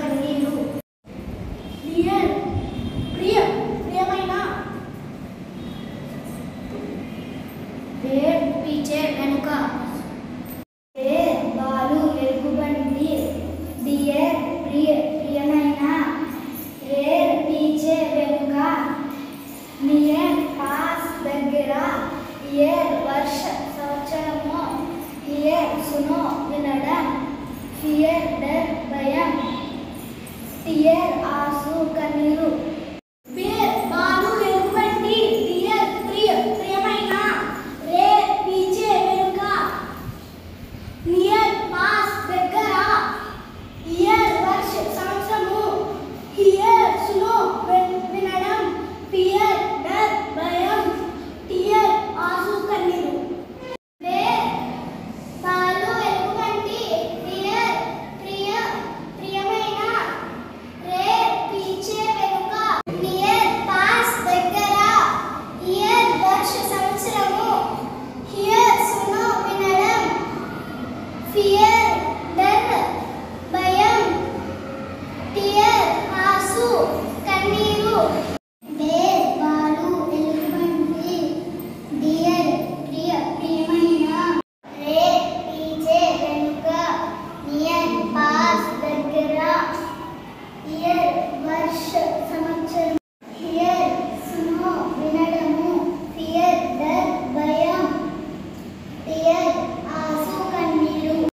కన్నీరు. డియర్ ప్రియమైన. దేర్ పీచే వెనుక. దేర్ బాలు ఎలుగుబంటి. డియర్ ప్రియమైన. ఏర్ పీచే వెనుక. నియర్ పాస్ దగ్గర. ఇయర్ సంవత్సరము. హియర్ సునో వినడం. ఫియర్ భయం. టియర్